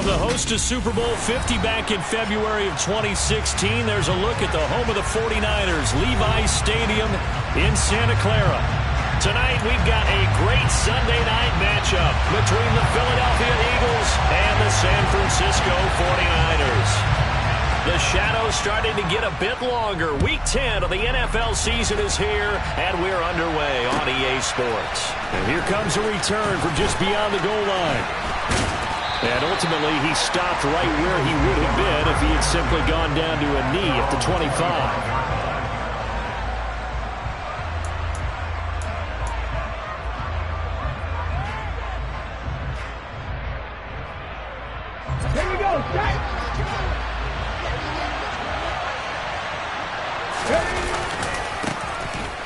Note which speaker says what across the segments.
Speaker 1: the host of Super Bowl 50 back in February of 2016. There's a look at the home of the 49ers, Levi's Stadium in Santa Clara. Tonight, we've got a great Sunday night matchup between the Philadelphia Eagles and the San Francisco 49ers. The shadow's starting to get a bit longer. Week 10 of the NFL season is here, and we're underway on EA Sports.
Speaker 2: And here comes a return from just beyond the goal line. And ultimately, he stopped right where he would have been if he had simply gone down to a knee at the 25.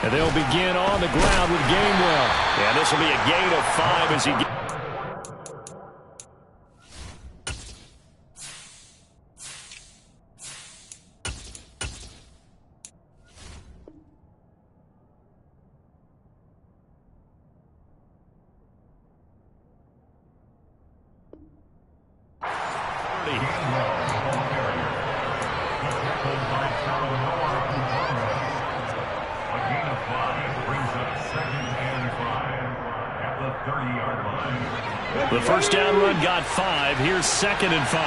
Speaker 2: And they'll begin on the ground with Gainwell.
Speaker 1: And this will be a gain of 5 as he gets.
Speaker 2: The first down run got 5. Here's 2nd and 5.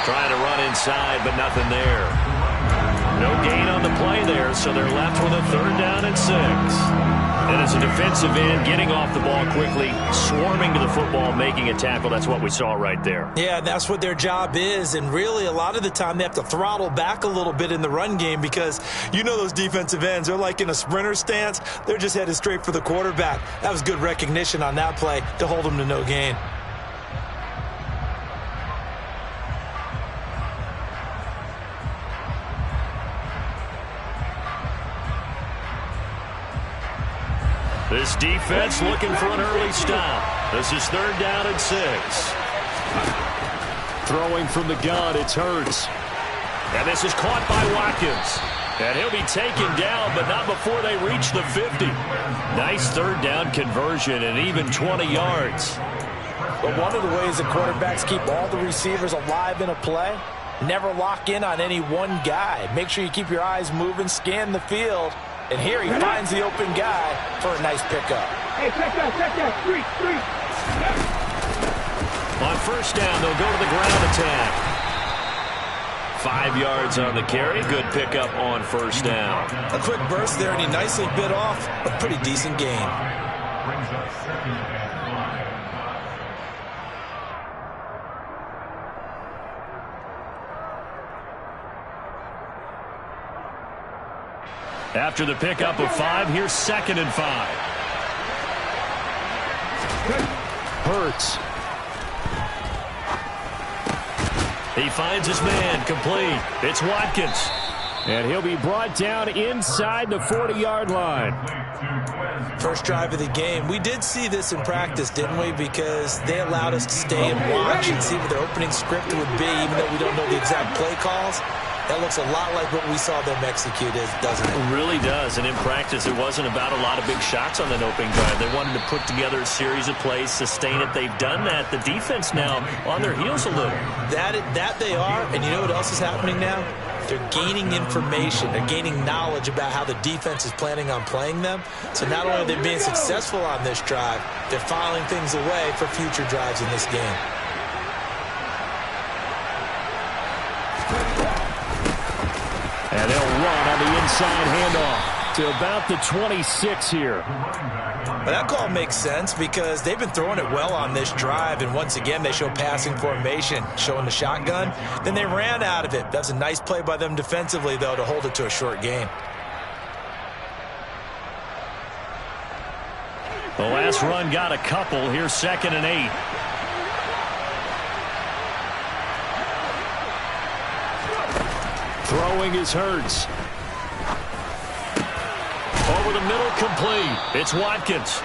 Speaker 1: Trying to run inside, but nothing there. No gain on the play there, so they're left with a 3rd down and 6. And as a defensive end, getting off the ball quickly, swarming to the football, making a tackle, that's what we saw right there.
Speaker 3: Yeah, that's what their job is, and really a lot of the time they have to throttle back a little bit in the run game because you know those defensive ends, they're like in a sprinter stance. They're just headed straight for the quarterback. That was good recognition on that play to hold them to no gain.
Speaker 1: This defense looking for an early stop. This is 3rd down and 6.
Speaker 2: Throwing from the gun, it's Hurts.
Speaker 1: And this is caught by Watkins. And he'll be taken down, but not before they reach the 50. Nice 3rd down conversion and even 20 yards.
Speaker 3: But one of the ways that quarterbacks keep all the receivers alive in a play, never lock in on any one guy. Make sure you keep your eyes moving, scan the field. And here he finds the open guy for a nice pickup.
Speaker 4: Hey, check that. 3.
Speaker 1: On 1st down, they'll go to the ground attack. 5 yards on the carry. Good pickup on 1st down.
Speaker 3: A quick burst there, and he nicely bit off a pretty decent gain.
Speaker 4: Brings up 2nd and 5.
Speaker 2: After the pickup of 5, here's 2nd and 5. Hurts.
Speaker 1: He finds his man, complete. It's Watkins.
Speaker 2: And he'll be brought down inside the 40-yard line.
Speaker 3: First drive of the game. We did see this in practice, didn't we? Because they allowed us to stay and watch and see what their opening script would be, even though we don't know the exact play calls. That looks a lot like what we saw them execute, doesn't it?
Speaker 1: It really does. And in practice, it wasn't about a lot of big shots on that opening drive. They wanted to put together a series of plays, sustain it. They've done that. The defense now on their heels a little.
Speaker 3: That they are. And you know what else is happening now? They're gaining information. They're gaining knowledge about how the defense is planning on playing them. So not only are they being successful on this drive, they're filing things away for future drives in this game.
Speaker 2: And they'll run on the inside handoff to about the 26 here.
Speaker 3: Well, that call makes sense because they've been throwing it well on this drive, and once again they show passing formation, showing the shotgun. Then they ran out of it. That's a nice play by them defensively, though, to hold it to a short gain.
Speaker 2: The last run got a couple. Here's 2nd and 8. Throwing is Hurts.
Speaker 1: Over the middle, complete. It's Watkins.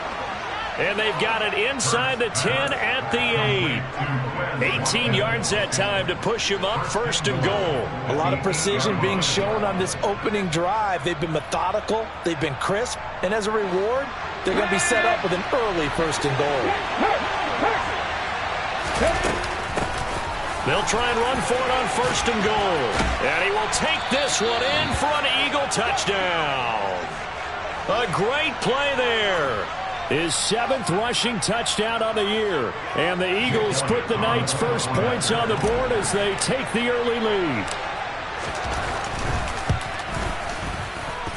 Speaker 1: And they've got it inside the 10 at the 8. 18 yards that time to push him up 1st and goal.
Speaker 3: A lot of precision being shown on this opening drive. They've been methodical. They've been crisp. And as a reward, they're going to be set up with an early 1st and goal.
Speaker 1: They'll try and run for it on 1st and goal. And he will take this one in for an Eagle touchdown. A great play there. His 7th rushing touchdown on the year. And the Eagles put the Knights' first points on the board as they take the early lead.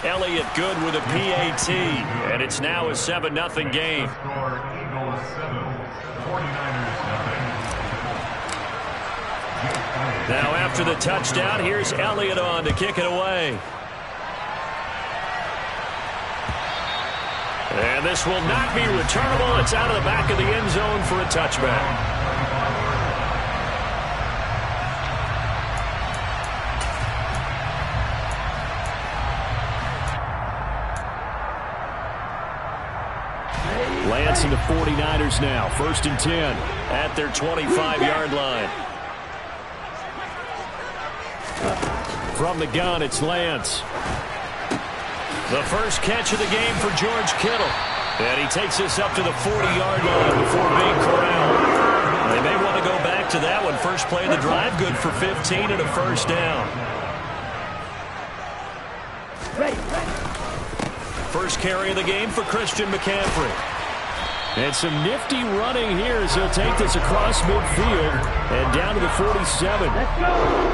Speaker 1: Elliott good with a PAT. And it's now a 7-0 game.
Speaker 4: Score Eagles 7, 49ers nothing.
Speaker 1: Now after the touchdown, here's Elliott on to kick it away. And this will not be returnable. It's out of the back of the end zone for a touchback. Lance and the 49ers now. 1st and 10 at their 25-yard line. From the gun, it's Lance. The first catch of the game for George Kittle. And he takes this up to the 40-yard line before being corralled. They may want to go back to that one. First play of the drive, good for 15 and a 1st down. First carry of the game for Christian McCaffrey. And some nifty running here as he'll take this across midfield and down to the 47.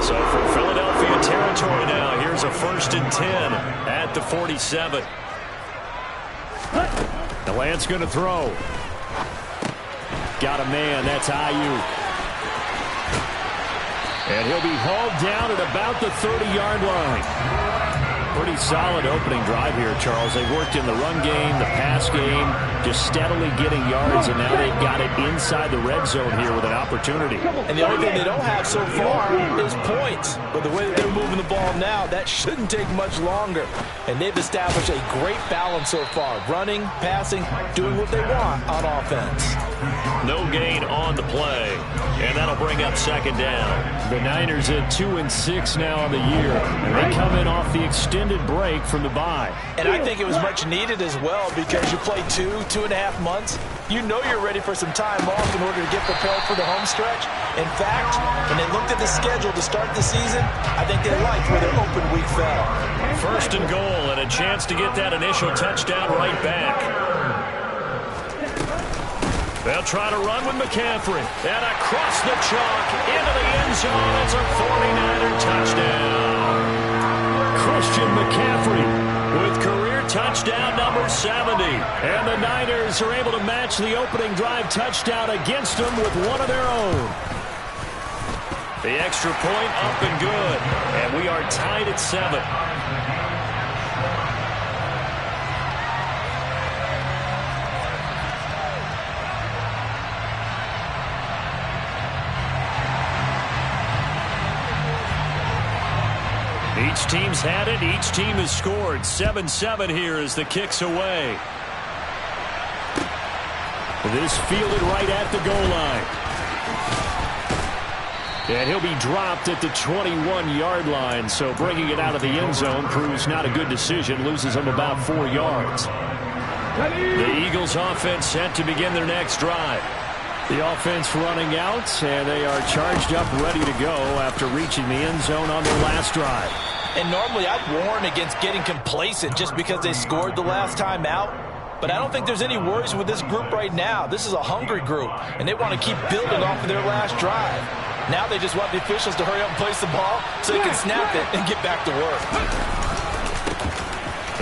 Speaker 1: So for Philadelphia territory now, here's a 1st and 10 at the 47. The Lance going to throw. Got a man, that's Ayuk. And he'll be hauled down at about the 30-yard line. Pretty solid opening drive here, Charles. They've worked in the run game, the pass game, just steadily getting yards, and now they've got it inside the red zone here with an opportunity.
Speaker 3: And the only thing they don't have so far is points. But the way that they're moving the ball now, that shouldn't take much longer. And they've established a great balance so far. Running, passing, doing what they want on offense.
Speaker 1: No gain on the play. And that'll bring up 2nd down. The Niners at 2-6 now on the year. And they come in off the extended break from the bye.
Speaker 3: And I think it was much needed as well because you play 2.5 months. You know you're ready for some time off in order to get prepared for the home stretch. In fact, when they looked at the schedule to start the season, I think they liked where their open week fell.
Speaker 1: 1st and goal and a chance to get that initial touchdown right back. They'll try to run with McCaffrey. And across the chalk into the end zone. It's a 49er touchdown. Christian McCaffrey with career touchdown number 70. And the Niners are able to match the opening drive touchdown against them with one of their own. The extra point up and good. And we are tied at 7. Each team's had it. Each team has scored. 7-7 here as the kick's away. This fielded right at the goal line. And he'll be dropped at the 21-yard line. So bringing it out of the end zone proves not a good decision. Loses him about 4 yards. The Eagles offense set to begin their next drive. The offense running out, and they are charged up, ready to go after reaching the end zone on their last drive.
Speaker 3: And normally I'd warn against getting complacent just because they scored the last time out. But I don't think there's any worries with this group right now. This is a hungry group, and they want to keep building off of their last drive. Now they just want the officials to hurry up and place the ball so they can snap it and get back to work.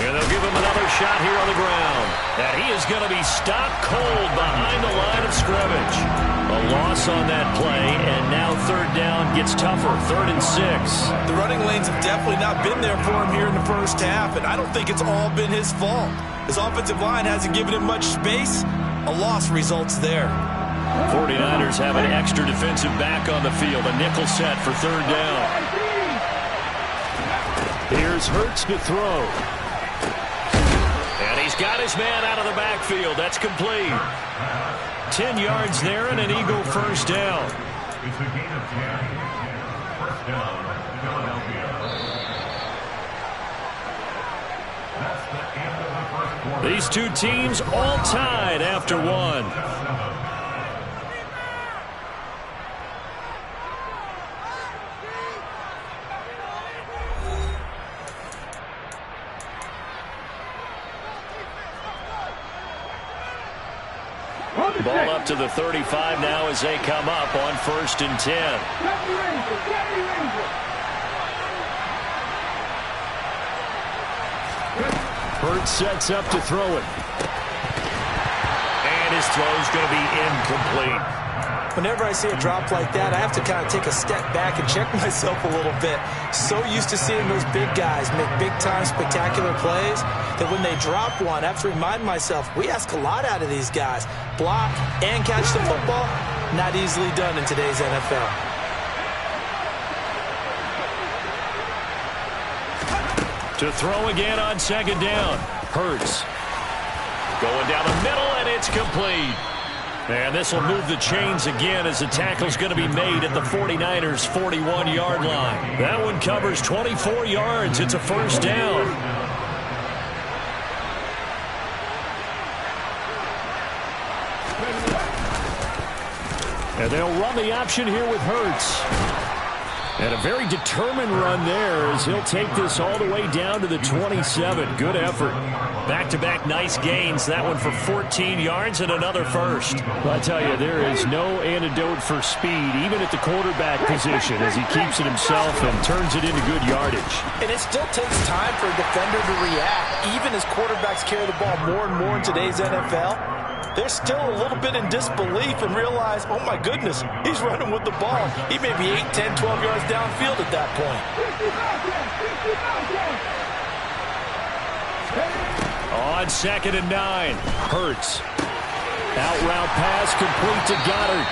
Speaker 1: And they'll give him another shot here on the ground. And he is going to be stopped cold behind the line of scrimmage. A loss on that play, and now 3rd down gets tougher. 3rd and 6.
Speaker 3: The running lanes have definitely not been there for him here in the first half, and I don't think it's all been his fault. His offensive line hasn't given him much space. A loss results there.
Speaker 1: 49ers have an extra defensive back on the field. A nickel set for 3rd down. Here's Hurts to throw. And he's got his man out of the backfield. That's complete. 10 yards there and an Eagle 1st down.
Speaker 4: It's a gain of 10. 1st down, Philadelphia.
Speaker 1: These two teams all tied after one.
Speaker 2: Ball up to the 35 now as they come up on 1st and 10. Hurts sets up to throw it.
Speaker 1: And his throw's going to be incomplete.
Speaker 3: Whenever I see a drop like that, I have to kind of take a step back and check myself a little bit. So used to seeing those big guys make big-time spectacular plays that when they drop one, I have to remind myself, we ask a lot out of these guys. Block and catch the football, not easily done in today's NFL.
Speaker 1: To throw again on 2nd down. Hurts. Going down the middle, and it's complete. And this will move the chains again as the tackle's going to be made at the 49ers' 41-yard line. That one covers 24 yards. It's a 1st down. And they'll run the option here with Hurts. And a very determined run there as he'll take this all the way down to the 27. Good effort. Back-to-back nice gains. That one for 14 yards and another first.
Speaker 2: Well, I tell you, there is no antidote for speed, even at the quarterback position, as he keeps it himself and turns it into good yardage.
Speaker 3: And it still takes time for a defender to react. Even as quarterbacks carry the ball more and more in today's NFL, they're still a little bit in disbelief and realize, oh my goodness, he's running with the ball. He may be 8, 10, 12 yards downfield at that point.
Speaker 1: On 2nd and 9, Hurts. Out route pass complete to Goddard.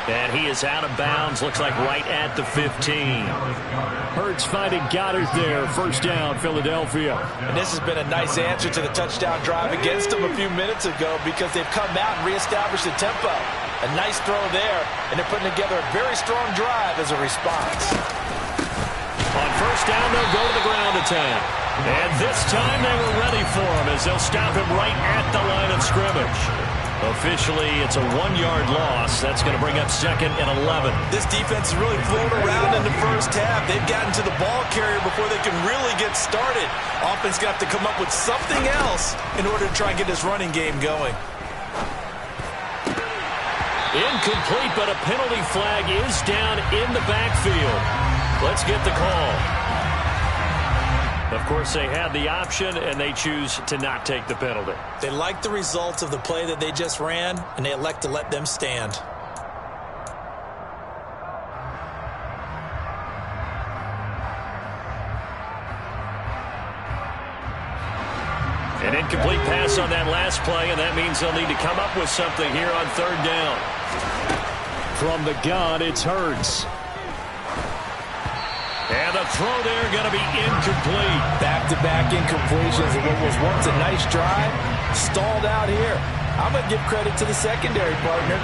Speaker 1: And he is out of bounds, looks like right at the 15.
Speaker 2: Hurts finding Goddard there. 1st down, Philadelphia.
Speaker 3: And this has been a nice answer to the touchdown drive against them a few minutes ago because they've come out and reestablished the tempo. A nice throw there, and they're putting together a very strong drive as a response.
Speaker 1: On 1st down, they'll go to the ground attack. And this time they were ready for him as they'll stop him right at the line of scrimmage. Officially, it's a 1-yard loss. That's going to bring up 2nd and 11.
Speaker 3: This defense has really flown around in the first half. They've gotten to the ball carrier before they can really get started. Offense going to have to come up with something else in order to try and get this running game going.
Speaker 1: Incomplete, but a penalty flag is down in the backfield. Let's get the call. Of course, they had the option, and they choose to not take the penalty.
Speaker 3: They like the results of the play that they just ran, and they elect to let them stand.
Speaker 1: An incomplete pass on that last play, and that means they'll need to come up with something here on 3rd down.
Speaker 2: From the gun, it's Hurts.
Speaker 1: And the throw there going to be incomplete.
Speaker 3: Back-to-back incompletions of what was once a nice drive, stalled out here. I'm going to give credit to the secondary partner.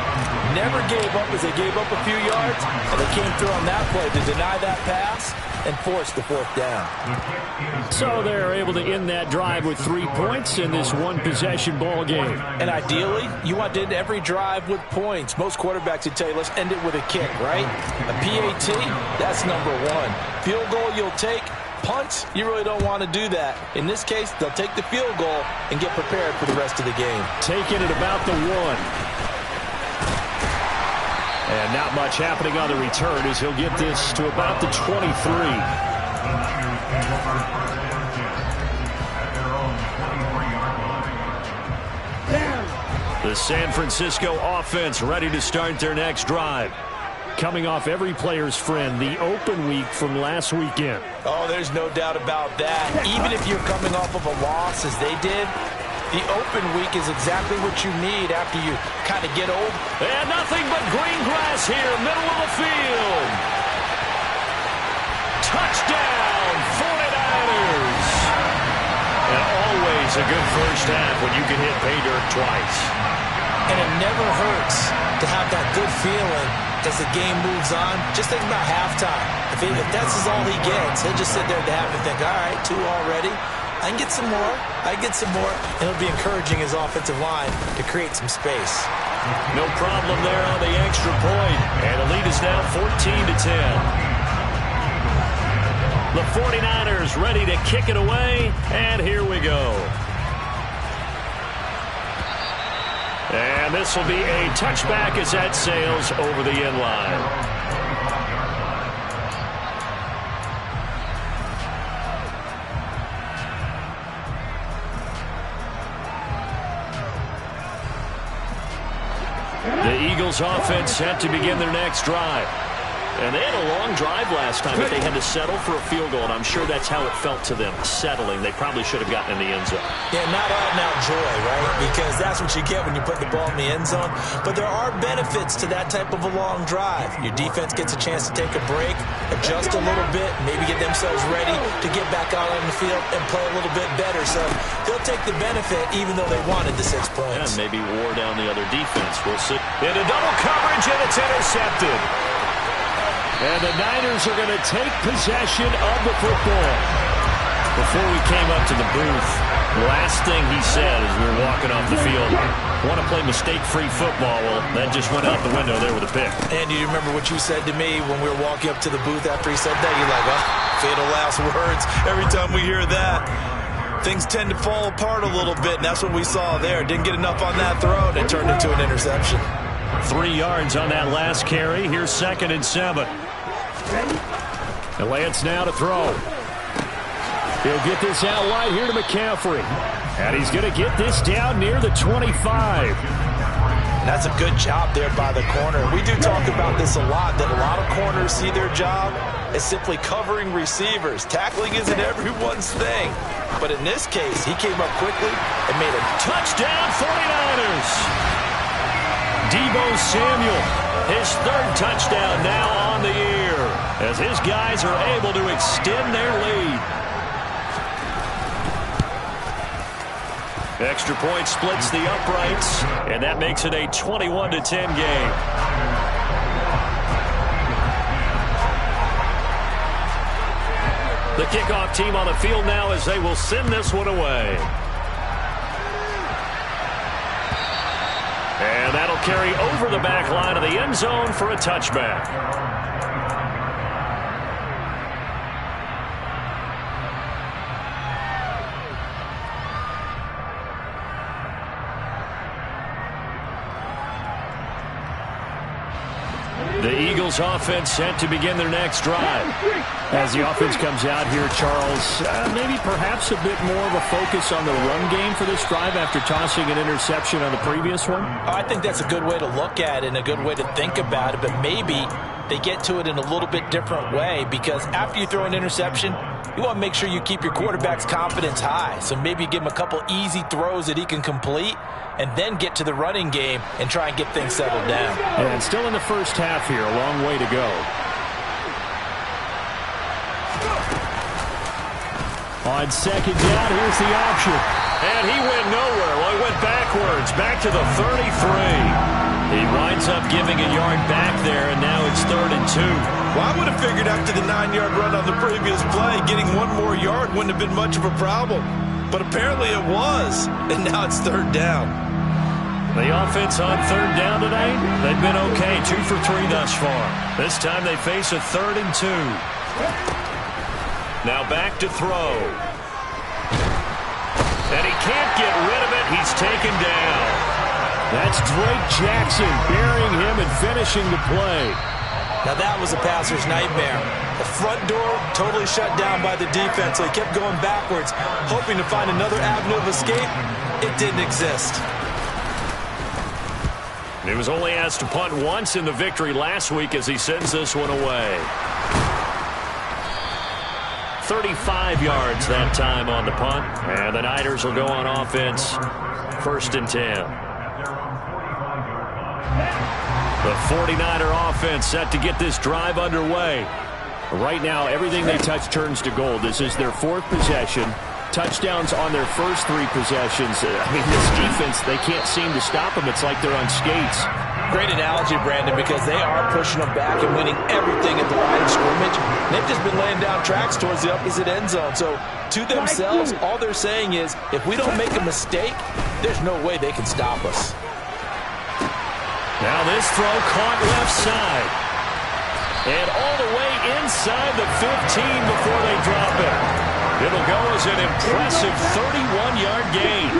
Speaker 3: Never gave up as they gave up a few yards, and they came through on that play to deny that pass and force the 4th down.
Speaker 2: So they're able to end that drive with 3 points in this one-possession ball game.
Speaker 3: And ideally, you want to end every drive with points. Most quarterbacks would tell you, let's end it with a kick, right? A PAT, that's number 1. Field goal you'll take. Punts, you really don't want to do that. In this case, they'll take the field goal and get prepared for the rest of the game.
Speaker 2: Taking it about the 1. And not much happening on the return as he'll get this to about the 23.
Speaker 1: The San Francisco offense ready to start their next drive.
Speaker 2: Coming off every player's friend, the open week from last weekend.
Speaker 3: Oh, there's no doubt about that. Even if you're coming off of a loss as they did, the open week is exactly what you need after you kind of get old.
Speaker 1: And nothing but green grass here, middle of the field. Touchdown, 49ers. And always a good first half when you can hit pay dirt twice.
Speaker 3: And it never hurts to have that good feeling as the game moves on. Just think about halftime. If that's all he gets, he'll just sit there at the half and think, all right, 2 already. I can get some more. And it'll be encouraging his offensive line to create some space.
Speaker 1: No problem there on the extra point. And the lead is now 14-10. The 49ers ready to kick it away, and here we go. And this will be a touchback as that sails over the end line. The Eagles offense set to begin their next drive. And they had a long drive last time, but they had to settle for a field goal, and I'm sure that's how it felt to them, settling. They probably should have gotten in the end zone.
Speaker 3: Yeah, not out-and-out joy, right? Because that's what you get when you put the ball in the end zone. But there are benefits to that type of a long drive. Your defense gets a chance to take a break, adjust a little bit, maybe get themselves ready to get back out on the field and play a little bit better. So they'll take the benefit even though they wanted the 6 points.
Speaker 1: And maybe wore down the other defense. We'll see. Into double coverage, and it's intercepted. And the Niners are going to take possession of the football. Before we came up to the booth, the last thing he said as we were walking off the field, want to play mistake-free football. Well, that just went out the window there with a pick.
Speaker 3: And do you remember what you said to me when we were walking up to the booth after he said that? You're like, oh, fatal last words. Every time we hear that, things tend to fall apart a little bit, and that's what we saw there. Didn't get enough on that throw, and it turned into an interception.
Speaker 1: 3 yards on that last carry. Here's 2nd and 7. And Lance now to throw. He'll get this out wide here to McCaffrey. And he's going to get this down near the 25.
Speaker 3: That's a good job there by the corner. We do talk about this a lot, that a lot of corners see their job as simply covering receivers. Tackling isn't everyone's thing. But in this case, he came up quickly and made a
Speaker 1: touchdown 49ers. Deebo Samuel, his 3rd touchdown now on the year, as his guys are able to extend their lead. Extra point splits the uprights, and that makes it a 21-10 game. The kickoff team on the field now as they will send this one away. And that'll carry over the back line of the end zone for a touchback. The Eagles offense set to begin their next drive. As the offense comes out here, Charles, maybe perhaps a bit more of a focus on the run game for this drive after tossing an interception on the previous one?
Speaker 3: I think that's a good way to look at it and a good way to think about it, but maybe they get to it in a little bit different way, because after you throw an interception, you want to make sure you keep your quarterback's confidence high. So maybe give him a couple easy throws that he can complete and then get to the running game and try and get things settled down.
Speaker 1: And still in the first half here, a long way to go. On 2nd down, here's the option. And he went nowhere. Well, he went backwards, back to the 33. He winds up giving a yard back there, and now it's 3rd and 2.
Speaker 3: Well, I would have figured after the 9-yard run on the previous play, getting 1 more yard wouldn't have been much of a problem. But apparently it was, and now it's 3rd down.
Speaker 1: The offense on 3rd down tonight, they've been okay, 2 for 3 thus far. This time they face a 3rd and 2. Now back to throw. And he can't get rid of it. He's taken down. That's Drake Jackson burying him and finishing the play.
Speaker 3: Now that was a passer's nightmare. The front door totally shut down by the defense, so he kept going backwards, hoping to find another avenue of escape. It didn't exist.
Speaker 1: He was only asked to punt once in the victory last week as he sends this one away. 35 yards that time on the punt. And the Niners will go on offense. 1st and 10. The 49er offense set to get this drive underway. Right now, everything they touch turns to gold. This is their 4th possession. Touchdowns on their first 3 possessions. I mean, this defense, they can't seem to stop them. It's like they're on skates.
Speaker 3: Great analogy, Brandon, because they are pushing them back and winning everything at the line of scrimmage. They've just been laying down tracks towards the opposite end zone. So to themselves, all they're saying is, if we don't make a mistake, there's no way they can stop us.
Speaker 1: Now this throw caught left side. And all the way inside the 15 before they drop it. It'll go as an impressive 31-yard gain.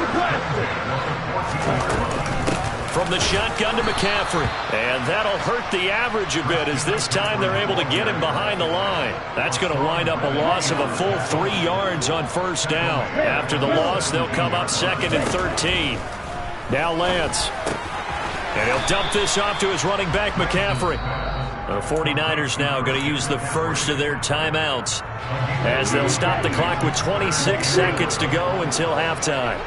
Speaker 1: From the shotgun to McCaffrey. And that'll hurt the average a bit, as this time they're able to get him behind the line. That's going to wind up a loss of a full 3 yards on first down. After the loss, they'll come up 2nd and 13. Now Lance. And he'll dump this off to his running back, McCaffrey. The 49ers now going to use the first of their timeouts, as they'll stop the clock with 26 seconds to go until halftime.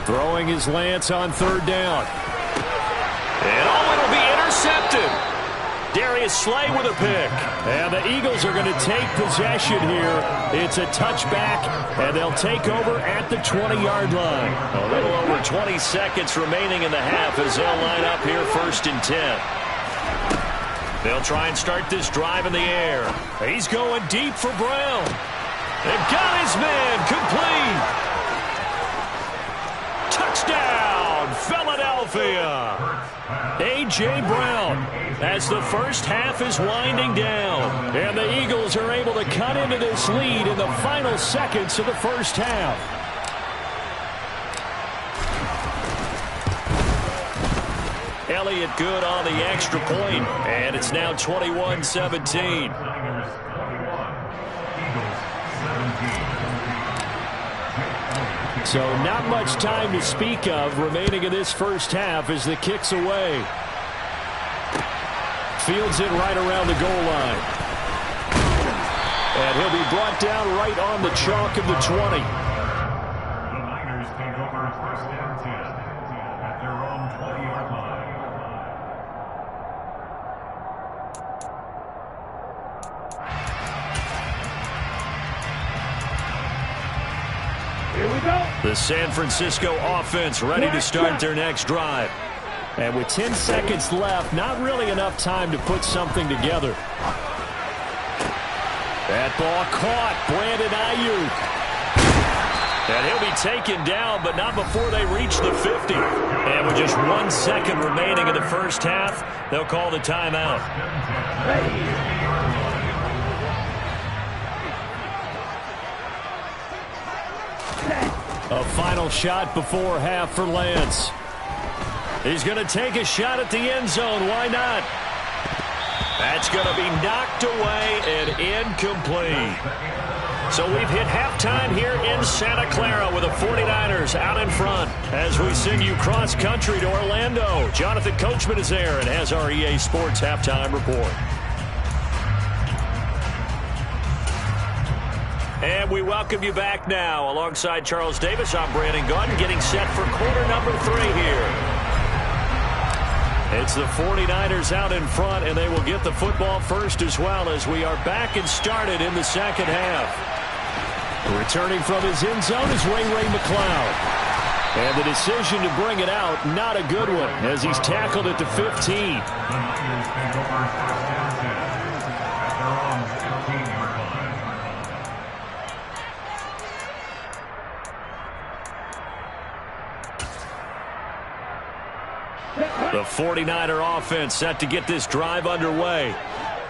Speaker 1: Throwing is Lance on 3rd down. And it'll be intercepted. Darius Slay with a pick. And the Eagles are going to take possession here. It's a touchback, and they'll take over at the 20-yard line. A little over 20 seconds remaining in the half as they'll line up here 1st and 10. They'll try and start this drive in the air. He's going deep for Brown. They've got his man complete. Touchdown, Philadelphia. A.J. Brown, as the first half is winding down. And the Eagles are able to cut into this lead in the final seconds of the first half. Elliott good on the extra point, and it's now 21-17. So not much time to speak of remaining in this first half as the kick's away. Fields it right around the goal line. And he'll be brought down right on the chalk of the 20.
Speaker 4: The Niners take over 1st and 10 at their own 20-yard line.
Speaker 2: Here we go.
Speaker 1: The San Francisco offense ready to start their next drive.
Speaker 2: And with 10 seconds left, not really enough time to put something together.
Speaker 1: That ball caught. Brandon Ayuk. And he'll be taken down, but not before they reach the 50. And with just 1 second remaining in the first half, they'll call the timeout.
Speaker 2: A final shot before half for Lance.
Speaker 1: He's going to take a shot at the end zone. Why not? That's going to be knocked away and incomplete. So we've hit halftime here in Santa Clara with the 49ers out in front as we send you cross-country to Orlando. Jonathan Coachman is there and has our EA Sports halftime report. And we welcome you back now. Alongside Charles Davis, I'm Brandon Gaudin, getting set for quarter number 3 here. It's the 49ers out in front, and they will get the football first as well as we are back and started in the second half.
Speaker 2: Returning from his end zone is Ray McCloud. And the decision to bring it out, not a good one, as he's tackled at the 15.
Speaker 4: The Niners take over 1st and 10 at their own 15-yard line.
Speaker 1: The 49er offense set to get this drive underway.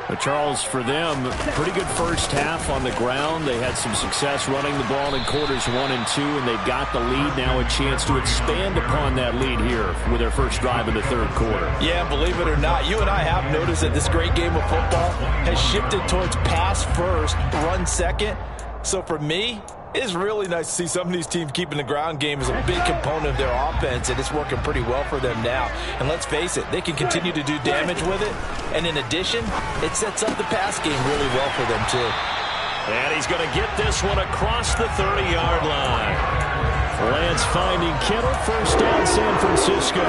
Speaker 2: But Charles, for them, pretty good first half on the ground. They had some success running the ball in quarters 1 and 2, and they've got the lead. Now a chance to expand upon that lead here with their first drive in the 3rd quarter.
Speaker 3: Yeah, believe it or not, you and I have noticed that this great game of football has shifted towards pass first, run second. So for me, it's really nice to see some of these teams keeping the ground game as a big component of their offense, and it's working pretty well for them now. And let's face it, they can continue to do damage with it. And in addition, it sets up the pass game really well for them too.
Speaker 1: And he's going to get this one across the 30-yard line.
Speaker 2: Lance finding Kittle, first down San Francisco.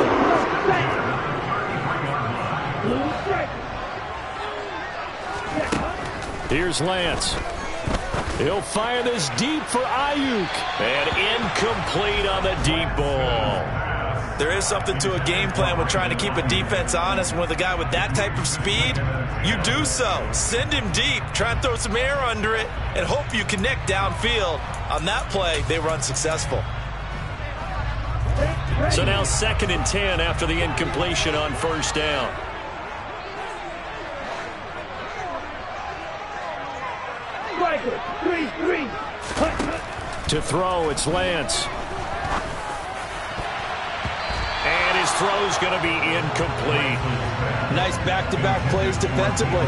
Speaker 2: Here's Lance. He'll fire this deep for Ayuk.
Speaker 1: And incomplete on the deep ball.
Speaker 3: There is something to a game plan with trying to keep a defense honest. With a guy with that type of speed, you do so. Send him deep, try and throw some air under it, and hope you connect downfield. On that play, they were unsuccessful.
Speaker 1: So now 2nd and 10 after the incompletion on first down. To throw, it's Lance. And his throw's going to be incomplete.
Speaker 3: Nice back-to-back plays defensively.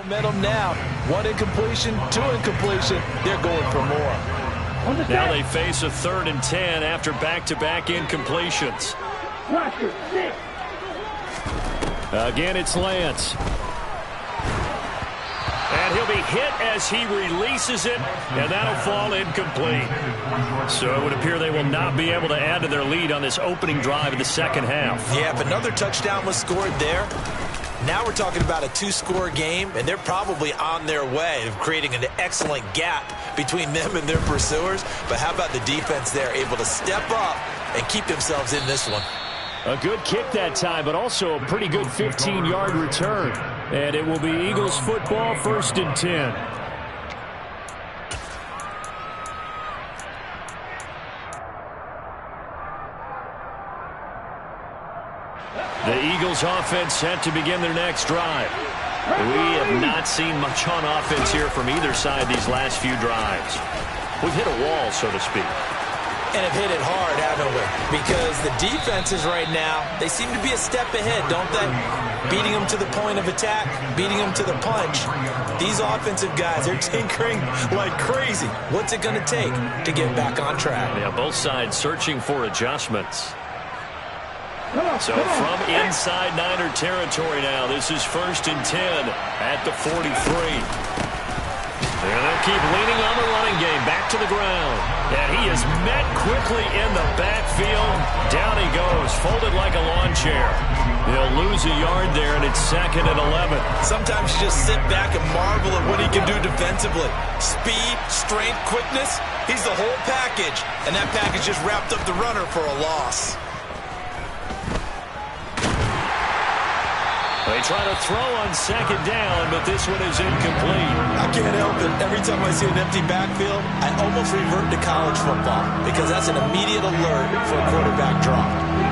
Speaker 3: Momentum now. 1 incompletion, 2 incompletion. They're going for more.
Speaker 1: Now they face a 3rd and 10 after back-to-back incompletions. Again, it's Lance. And he'll be hit as he releases it, and that'll fall incomplete. So it would appear they will not be able to add to their lead on this opening drive of the second half.
Speaker 3: Yeah, if another touchdown was scored there, now we're talking about a 2-score game, and they're probably on their way of creating an excellent gap between them and their pursuers. But how about the defense there, able to step up and keep themselves in this one?
Speaker 1: A good kick that time, but also a pretty good 15-yard return. And it will be Eagles football, 1st and 10. The Eagles offense set to begin their next drive. We have not seen much on offense here from either side these last few drives. We've hit a wall, so to speak.
Speaker 3: And have hit it hard, haven't we? Because the defenses right now, they seem to be a step ahead, don't they? Beating them to the point of attack, beating them to the punch. These offensive guys, they're tinkering like crazy. What's it going to take to get back on track?
Speaker 1: Yeah, both sides searching for adjustments. So from inside Niner territory now, this is 1st and 10 at the 43. And they'll keep leaning on the running game. Back to the ground. And he is met quickly in the backfield. Down he goes, folded like a lawn chair. They'll lose a yard there, and it's 2nd and 11.
Speaker 3: Sometimes you just sit back and marvel at what he can do defensively. Speed, strength, quickness. He's the whole package. And that package just wrapped up the runner for a loss.
Speaker 1: They try to throw on 2nd down, but this one is incomplete.
Speaker 3: I can't help it. Every time I see an empty backfield, I almost revert to college football because that's an immediate alert for a quarterback drop.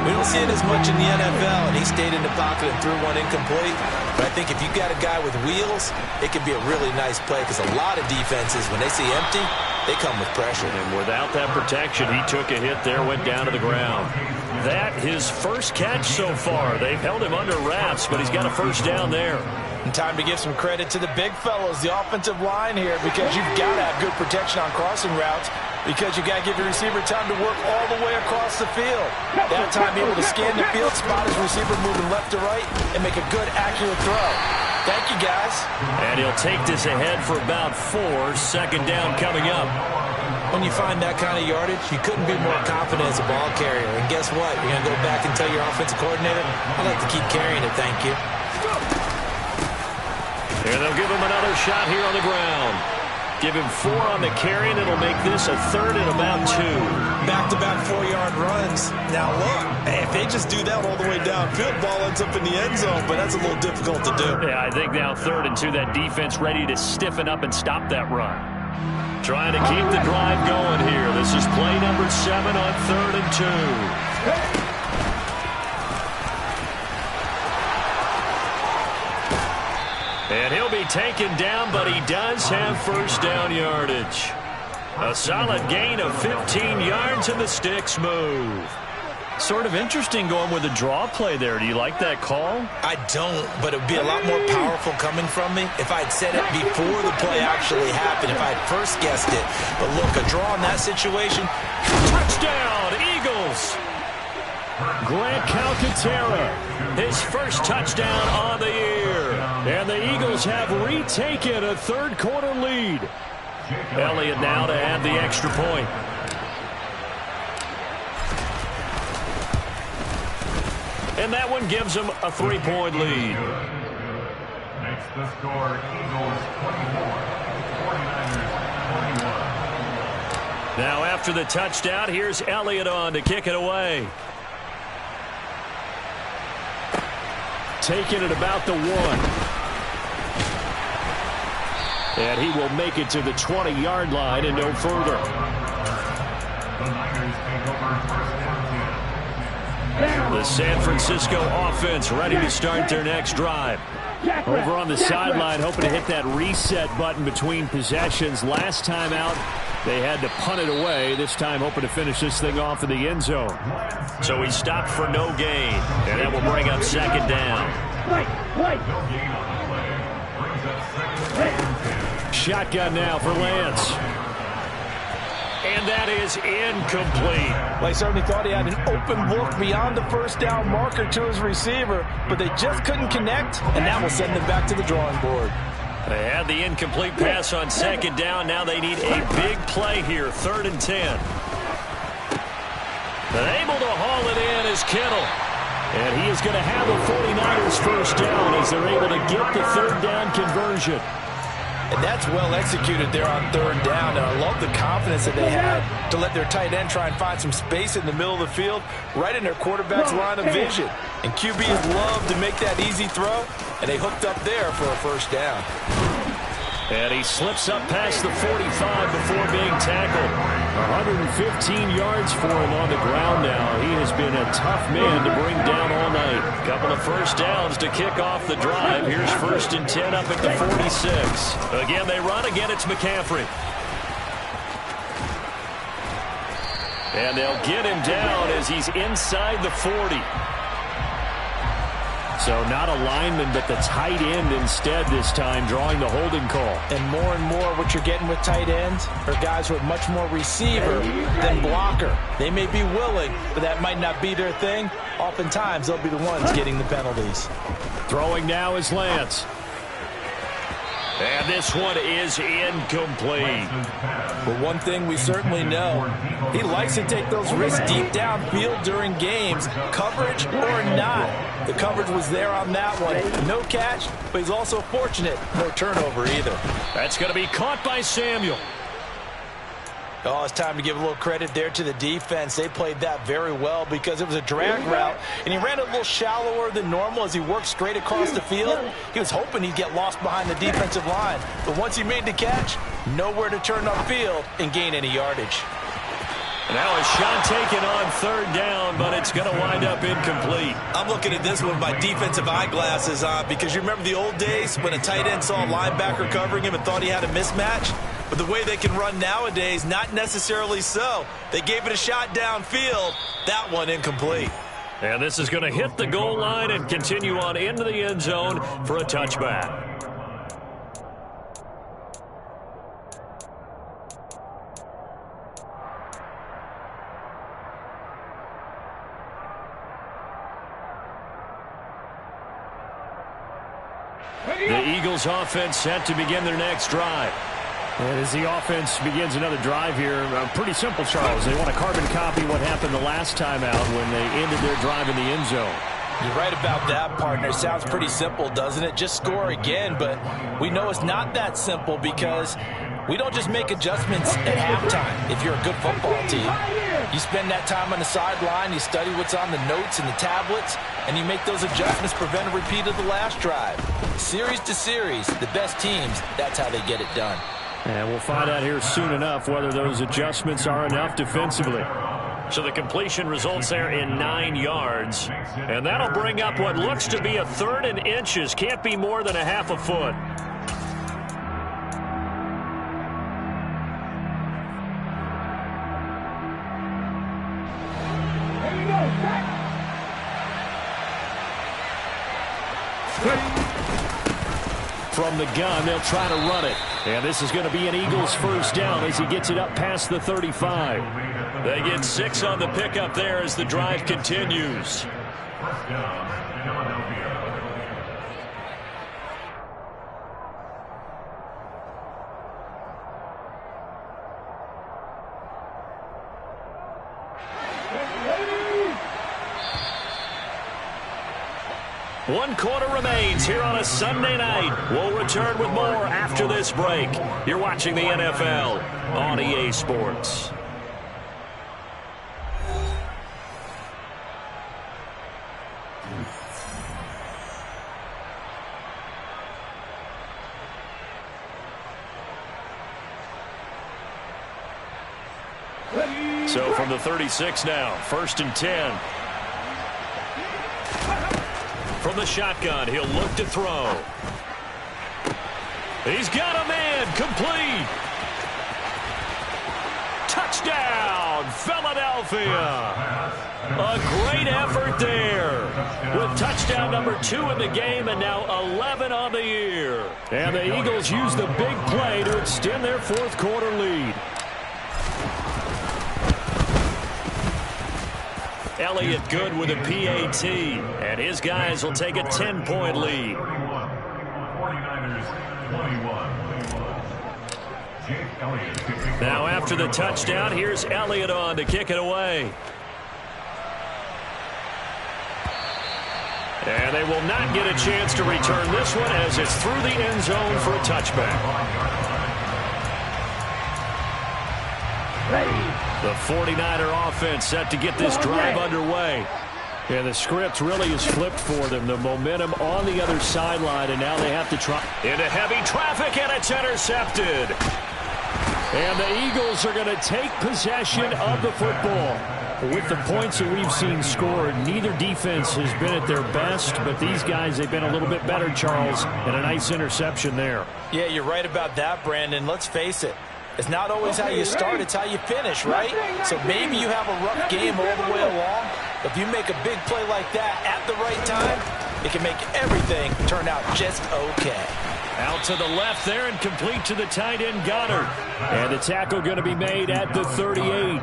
Speaker 3: We don't see it as much in the NFL, and he stayed in the pocket and threw one incomplete. But I think if you got a guy with wheels, it could be a really nice play because a lot of defenses, when they see empty, they come with pressure.
Speaker 1: And without that protection, he took a hit there, went down to the ground. That his first catch so far. They've held him under wraps, but he's got a 1st down there.
Speaker 3: And time to give some credit to the big fellows, the offensive line here, because you've got to have good protection on crossing routes because you got to give your receiver time to work all the way across the field. That time be able to scan the field, spot his receiver moving left to right, and make a good, accurate throw. Thank you, guys.
Speaker 1: And he'll take this ahead for about 4. 2nd down coming up.
Speaker 3: When you find that kind of yardage, you couldn't be more confident as a ball carrier. And guess what? You're going to go back and tell your offensive coordinator, I'd like to keep carrying it, thank you.
Speaker 1: And they'll give him another shot here on the ground. Give him 4 on the carry, and it'll make this a 3rd and about 2.
Speaker 3: Back-to-back 4-yard runs. Now, look, if they just do that all the way downfield, ball ends up in the end zone, but that's a little difficult to do.
Speaker 1: Yeah, I think now 3rd and 2, that defense ready to stiffen up and stop that run. Trying to keep the drive going here. This is play number 7 on 3rd and 2. And he'll be taken down, but he does have 1st down yardage. A solid gain of 15 yards, and the sticks move. Sort of interesting going with a draw play there. Do you like that call?
Speaker 3: I don't, but it would be a lot more powerful coming from me if I'd said it before the play actually happened, if I'd first guessed it. But look, a draw in that situation.
Speaker 1: Touchdown, Eagles! Grant Calcaterra, his first touchdown on the year. And the Eagles have retaken a third-quarter lead. Elliott now to add the extra point. And that one gives them a 3-point lead.
Speaker 4: Makes the score Eagles 24, 49ers 21.
Speaker 1: Now after the touchdown, here's Elliott on to kick it away. Taking it about the 1. And he will make it to the 20-yard line and no further.
Speaker 4: The Niners take over first and 10.
Speaker 1: The San Francisco offense ready to start their next drive. Over on the sideline, hoping to hit that reset button between possessions. Last time out, they had to punt it away. This time, hoping to finish this thing off in the end zone. So he stopped for no gain, and that will bring up second down.
Speaker 4: No gain on the play. Brings up second and 10.
Speaker 1: Shotgun now for Lance. And that is incomplete.
Speaker 3: Well, he certainly thought he had an open look beyond the first down marker to his receiver, but they just couldn't connect, and that will send them back to the drawing board.
Speaker 1: They had the incomplete pass on second down. Now they need a big play here, 3rd and 10. But able to haul it in is Kittle. And he is going to have the 49ers first down as they're able to get the 3rd down conversion.
Speaker 3: And that's well executed there on 3rd down. And I love the confidence that they had to let their tight end try and find some space in the middle of the field, right in their quarterback's line of vision. And QBs love to make that easy throw, and they hooked up there for a first down.
Speaker 1: And he slips up past the 45 before being tackled. 115 yards for him on the ground now. He has been a tough man to bring down all night. Couple of first downs to kick off the drive. Here's 1st and 10 up at the 46. Again, they run. Again, it's McCaffrey. And they'll get him down as he's inside the 40. So not a lineman, but the tight end instead this time, drawing the holding call.
Speaker 3: And more what you're getting with tight ends are guys who are much more receiver than blocker. They may be willing, but that might not be their thing. Oftentimes, they'll be the ones getting the penalties.
Speaker 1: Throwing now is Lance. And this one is incomplete.
Speaker 3: But one thing we certainly know, he likes to take those risks deep downfield during games, coverage or not. The coverage was there on that one. No catch, but he's also fortunate. No turnover either.
Speaker 1: That's going to be caught by Samuel.
Speaker 3: Oh, it's time to give a little credit there to the defense. They played that very well because it was a drag route, and he ran a little shallower than normal as he worked straight across the field. He was hoping he'd get lost behind the defensive line, but once he made the catch, nowhere to turn upfield and gain any yardage.
Speaker 1: Now a shot taken on 3rd down, but it's going to wind up incomplete.
Speaker 3: I'm looking at this one with my defensive eyeglasses on because you remember the old days when a tight end saw a linebacker covering him and thought he had a mismatch? But the way they can run nowadays, not necessarily so. They gave it a shot downfield. That one incomplete.
Speaker 1: And this is going to hit the goal line and continue on into the end zone for a touchback. The Eagles offense set to begin their next drive. And as the offense begins another drive here, pretty simple, Charles. They want to carbon copy what happened the last time out when they ended their drive in the end zone.
Speaker 3: You're right about that, partner. Sounds pretty simple, doesn't it? Just score again, but we know it's not that simple because we don't just make adjustments at halftime if you're a good football team. You spend that time on the sideline, you study what's on the notes and the tablets, and you make those adjustments, prevent a repeat of the last drive. Series to series, the best teams, that's how they get it done.
Speaker 1: And we'll find out here soon enough whether those adjustments are enough defensively. So the completion results there in 9 yards. And that'll bring up what looks to be a 3rd and inches. Can't be more than a half a foot. From the gun, they'll try to run it. And this is going to be an Eagles first down as he gets it up past the 35. They get 6 on the pickup there as the drive continues.
Speaker 4: First down, Philadelphia.
Speaker 1: One quarter remains here on a Sunday night. We'll return with more after this break. You're watching the NFL on EA Sports. So from the 36 now, 1st and 10. From the shotgun, he'll look to throw. He's got a man, complete. Touchdown, Philadelphia. A great effort there. With touchdown number 2 in the game and now 11 on the year. And the Eagles use the big play to extend their 4th quarter lead. Elliott good with a PAT, and his guys will take a 10-point lead.
Speaker 4: 49ers,
Speaker 1: Now after the touchdown, here's Elliott on to kick it away. And they will not get a chance to return this one as it's through the end zone for a touchback. The 49er offense set to get this drive underway. And the script really is flipped for them. The momentum on the other sideline, and now they have to try. Into heavy traffic, and it's intercepted. And the Eagles are going to take possession of the football. With the points that we've seen scored, neither defense has been at their best, but these guys, they've been a little bit better, Charles, and a nice interception there.
Speaker 3: Yeah, you're right about that, Brandon. Let's face it. It's not always how you start, it's how you finish, right? So maybe you have a rough game all the way along. If you make a big play like that at the right time, it can make everything turn out just okay.
Speaker 1: Out to the left there and complete to the tight end, Goddard. And the tackle going to be made at the 38.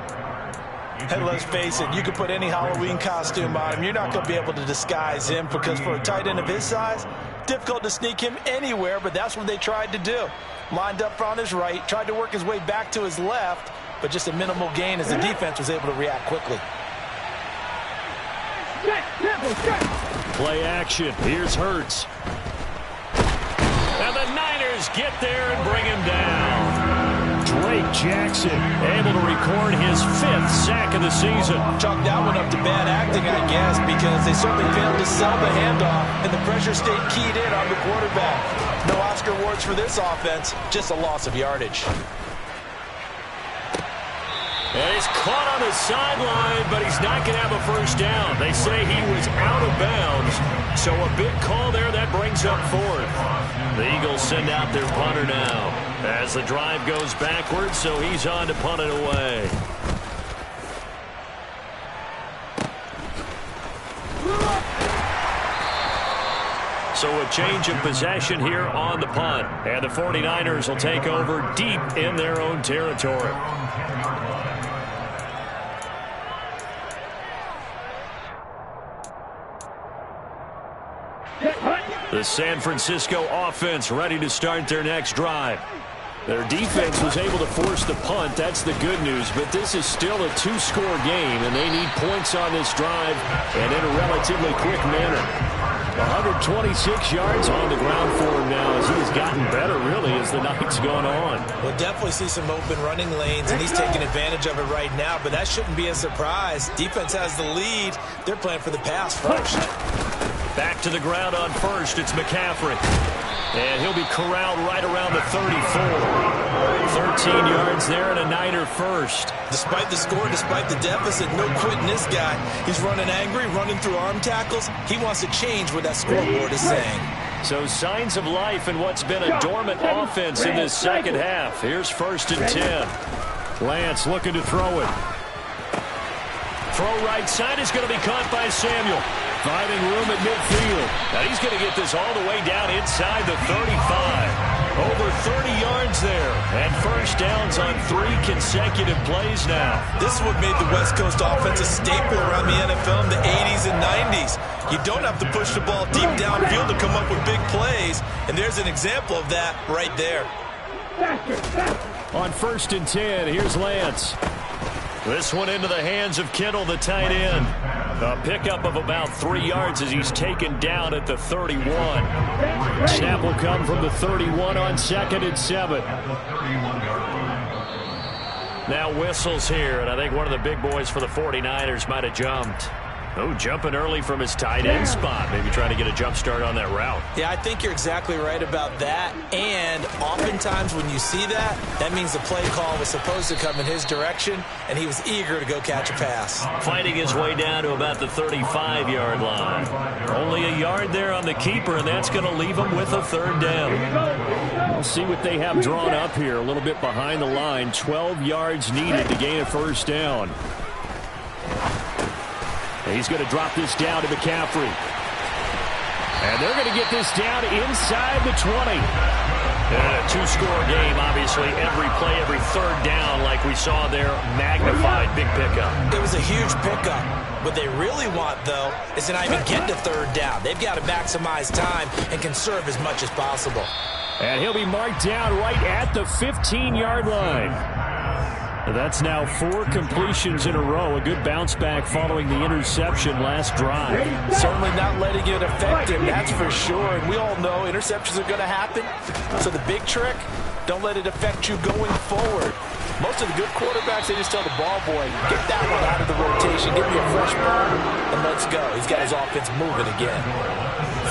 Speaker 3: Hey, let's face it, you can put any Halloween costume on him. You're not going to be able to disguise him because for a tight end of his size, difficult to sneak him anywhere, but that's what they tried to do. Lined up on his right, tried to work his way back to his left, but just a minimal gain as the defense was able to react quickly.
Speaker 1: Play action. Here's Hurts. And the Niners get there and bring him down. Drake Jackson able to record his 5th sack of the season.
Speaker 3: Chalk that one up to bad acting, I guess, because they certainly failed to sell the handoff, and the pressure stayed keyed in on the quarterback. No Oscar awards for this offense, just a loss of yardage.
Speaker 1: And he's caught on the sideline, but he's not going to have a first down. They say he was out of bounds, so a big call there that brings up 4th. The Eagles send out their punter now as the drive goes backwards, so he's on to punt it away. So a change of possession here on the punt, and the 49ers will take over deep in their own territory. The San Francisco offense ready to start their next drive. Their defense was able to force the punt. That's the good news. But this is still a 2-score game, and they need points on this drive and in a relatively quick manner. 126 yards on the ground for him now as he has gotten better, really, as the night's gone on.
Speaker 3: We'll definitely see some open running lanes, and he's taking advantage of it right now, but that shouldn't be a surprise. Defense has the lead. They're playing for the pass first.
Speaker 1: Back to the ground on first. It's McCaffrey. And he'll be corralled right around the 34. 13 yards there and a Niner first.
Speaker 3: Despite the score, despite the deficit, no quitting this guy. He's running angry, running through arm tackles. He wants to change what that scoreboard is saying.
Speaker 1: So signs of life in what's been a dormant offense in this second half. Here's 1st and 10. Lance looking to throw it. Throw right side is going to be caught by Samuel. Finding room at midfield. Now he's going to get this all the way down inside the 35. Over 30 yards there. And first downs on 3 consecutive plays now.
Speaker 3: This is what made the West Coast offense a staple around the NFL in the 80s and 90s. You don't have to push the ball deep downfield to come up with big plays. And there's an example of that right there.
Speaker 1: On 1st and 10, here's Lance. This one into the hands of Kittle, the tight end. A pickup of about 3 yards as he's taken down at the 31. Snap will come from the 31 on 2nd and 7. Now whistles here, and I think one of the big boys for the 49ers might have jumped. Oh, jumping early from his tight end spot. Maybe trying to get a jump start on that route.
Speaker 3: Yeah, I think you're exactly right about that. And oftentimes when you see that, that means the play call was supposed to come in his direction, and he was eager to go catch a pass.
Speaker 1: Fighting his way down to about the 35-yard line. Only a yard there on the keeper, and that's going to leave him with a 3rd down. We'll see what they have drawn up here. A little bit behind the line. 12 yards needed to gain a 1st down. He's going to drop this down to McCaffrey. And they're going to get this down inside the 20. And a 2-score game, obviously. Every play, every 3rd down, like we saw there, magnified. Big pickup.
Speaker 3: It was a huge pickup. What they really want, though, is to not even get to 3rd down. They've got to maximize time and conserve as much as possible.
Speaker 1: And he'll be marked down right at the 15-yard line. That's now 4 completions in a row. A good bounce back following the interception last drive.
Speaker 3: Certainly not letting it affect him, that's for sure. And we all know interceptions are going to happen. So the big trick, don't let it affect you going forward. Most of the good quarterbacks, they just tell the ball boy, get that one out of the rotation, give me a fresh ball, and let's go. He's got his offense moving again.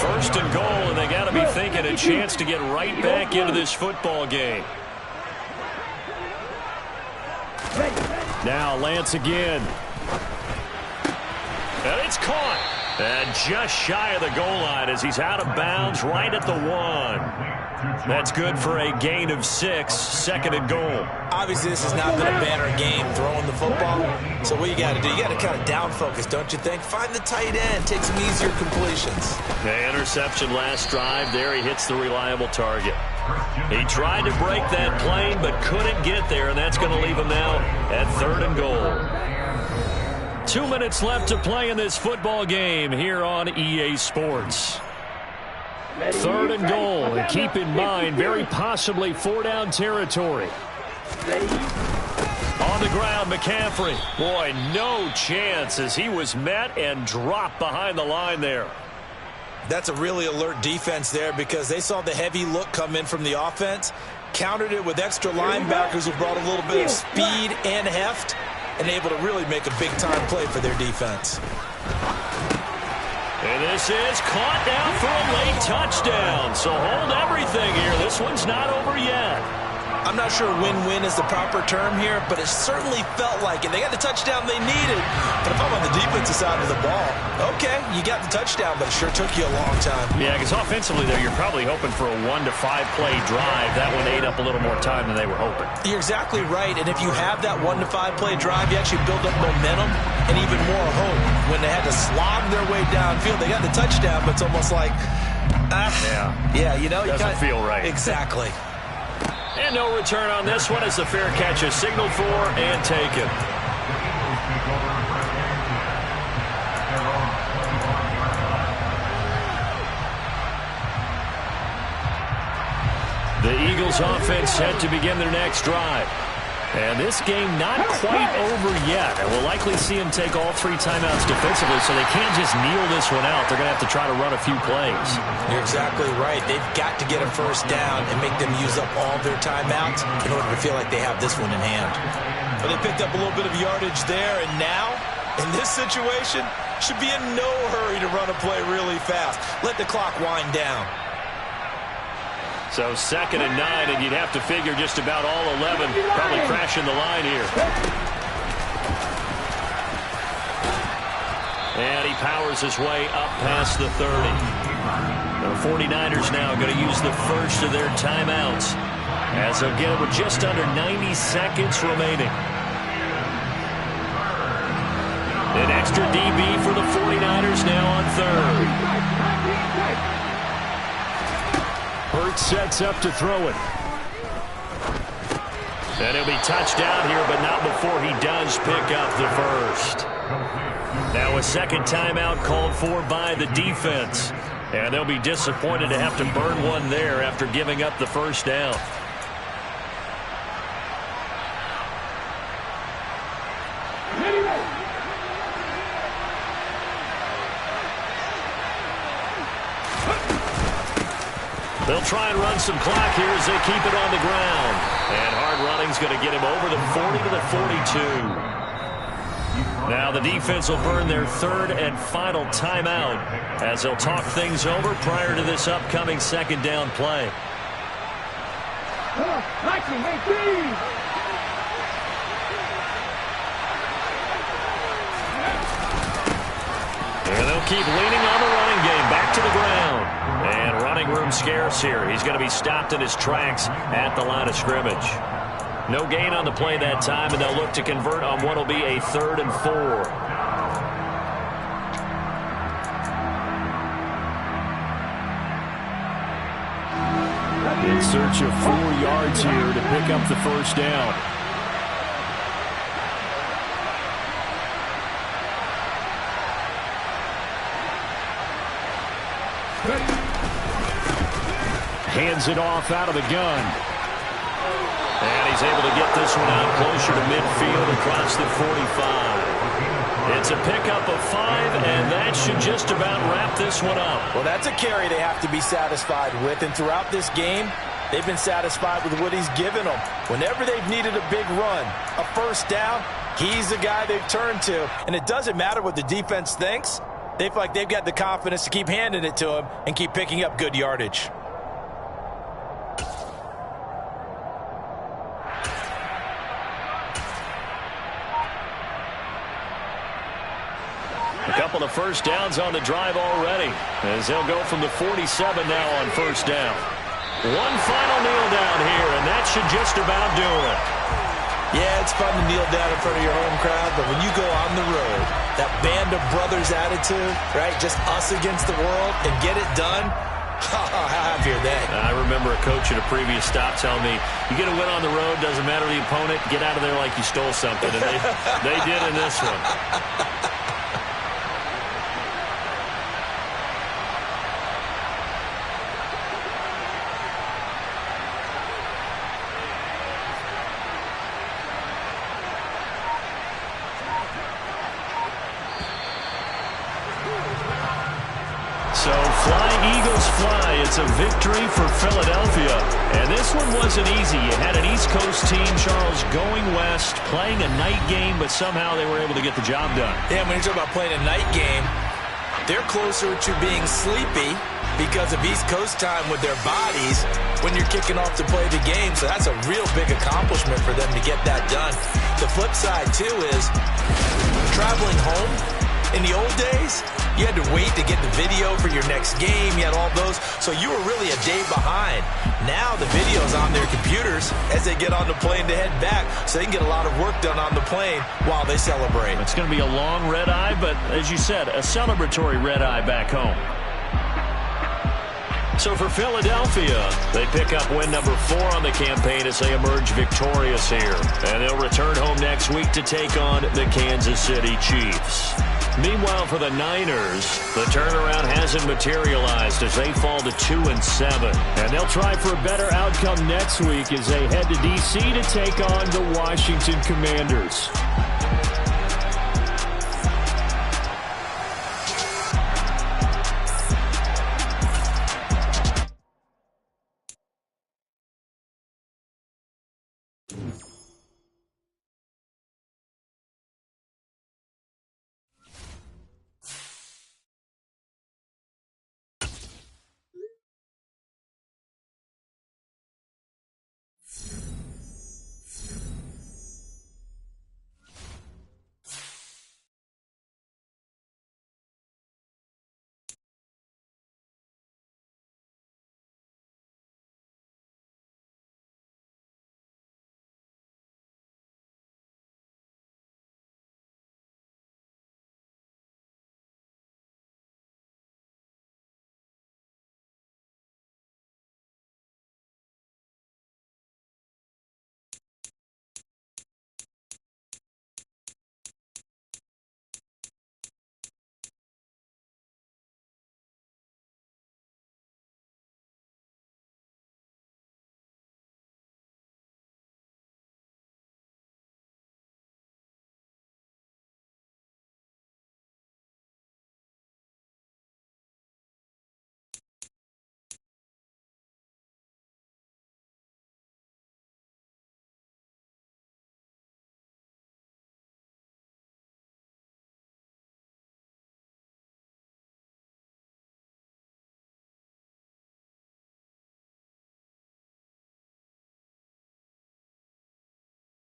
Speaker 1: 1st and goal, and they got to be thinking a chance to get right back into this football game. Now Lance again. And it's caught. And just shy of the goal line as he's out of bounds right at the 1. That's good for a gain of 6. 2nd and goal.
Speaker 3: Obviously, this has not been a banner game throwing the football. So what you got to do, you got to kind of down focus, don't you think? Find the tight end. Take some easier completions.
Speaker 1: The interception last drive there. He hits the reliable target. He tried to break that plane but couldn't get there, and that's going to leave him now at 3rd and goal. 2 minutes left to play in this football game here on EA Sports. 3rd and goal, and keep in mind, very possibly 4-down territory. On the ground, McCaffrey. Boy, no chance as he was met and dropped behind the line there.
Speaker 3: That's a really alert defense there because they saw the heavy look come in from the offense, countered it with extra linebackers who brought a little bit of speed and heft, and able to really make a big-time play for their defense.
Speaker 1: And this is caught down for a late touchdown. So hold everything here. This one's not over yet.
Speaker 3: I'm not sure win-win is the proper term here, but it certainly felt like it. They got the touchdown they needed. But if I'm on the defensive side of the ball, okay, you got the touchdown, but it sure took you a long time.
Speaker 1: Yeah, because offensively, though, you're probably hoping for a 1 to 5 play drive. That one ate up a little more time than they were hoping.
Speaker 3: You're exactly right. And if you have that 1 to 5 play drive, you actually build up momentum and even more hope. When they had to slog their way downfield, they got the touchdown, but it's almost like, yeah, you know,
Speaker 1: doesn't feel right.
Speaker 3: Exactly.
Speaker 1: And no return on this one as the fair catch is signaled for and taken. The Eagles offense set to begin their next drive. And this game not quite over yet. And we'll likely see them take all 3 timeouts defensively, so they can't just kneel this one out. They're going to have to try to run a few plays.
Speaker 3: You're exactly right. They've got to get a 1st down and make them use up all their timeouts in order to feel like they have this one in hand. But they picked up a little bit of yardage there, and now, in this situation, should be in no hurry to run a play really fast. Let the clock wind down.
Speaker 1: So 2nd and 9, and you'd have to figure just about all 11 probably crashing the line here. And he powers his way up past the 30. The 49ers now going to use the first of their timeouts as again with just under 90 seconds remaining. An extra DB for the 49ers now on 3rd.
Speaker 2: Hurts sets up to throw it.
Speaker 1: And he'll be touched down here, but not before he does pick up the first. Now a second timeout called for by the defense. And they'll be disappointed to have to burn one there after giving up the first down. They'll try and run some clock here as they keep it on the ground. And hard running's going to get him over the 40 to the 42. Now the defense will burn their third and final timeout as they'll talk things over prior to this upcoming second down play. And they'll keep leaning on the running game. Back to the ground. And running room scarce here. He's going to be stopped in his tracks at the line of scrimmage. No gain on the play that time, and they'll look to convert on what will be a 3rd and 4.
Speaker 2: In search of 4 yards here to pick up the first down. Hands it off out of the gun.
Speaker 1: And he's able to get this one out closer to midfield across the 45. It's a pickup of 5, and that should just about wrap this one up.
Speaker 3: Well, that's a carry they have to be satisfied with, and throughout this game, they've been satisfied with what he's given them. Whenever they've needed a big run, a first down, he's the guy they've turned to. And it doesn't matter what the defense thinks. They feel like they've got the confidence to keep handing it to him and keep picking up good yardage.
Speaker 1: A couple of first downs on the drive already, as they'll go from the 47 now on first down. One final kneel down here, and that should just about do it.
Speaker 3: Yeah, it's fun to kneel down in front of your home crowd, but when you go on the road, that band of brothers attitude, right, just us against the world, and get it done, how happy are they?
Speaker 1: I remember a coach at a previous stop telling me, you get a win on the road, doesn't matter the opponent, get out of there like you stole something, and they did in this one. So fly, Eagles, fly. It's a victory for Philadelphia. And this one wasn't easy. You had an East Coast team, Charles, going west, playing a night game, but somehow they were able to get the job done.
Speaker 3: Yeah, when you talk about playing a night game, they're closer to being sleepy because of East Coast time with their bodies when you're kicking off to play the game. So that's a real big accomplishment for them to get that done. The flip side, too, is traveling home. In the old days, you had to wait to get the video for your next game. You had all those, so you were really a day behind. Now the video's on their computers as they get on the plane to head back, so they can get a lot of work done on the plane while they celebrate.
Speaker 1: It's going to be a long red eye, but as you said, a celebratory red eye back home. So for Philadelphia, they pick up win number 4 on the campaign as they emerge victorious here. And they'll return home next week to take on the Kansas City Chiefs. Meanwhile, for the Niners, the turnaround hasn't materialized as they fall to 2-7.
Speaker 2: And they'll try for a better outcome next week as they head to D.C. to take on the Washington Commanders.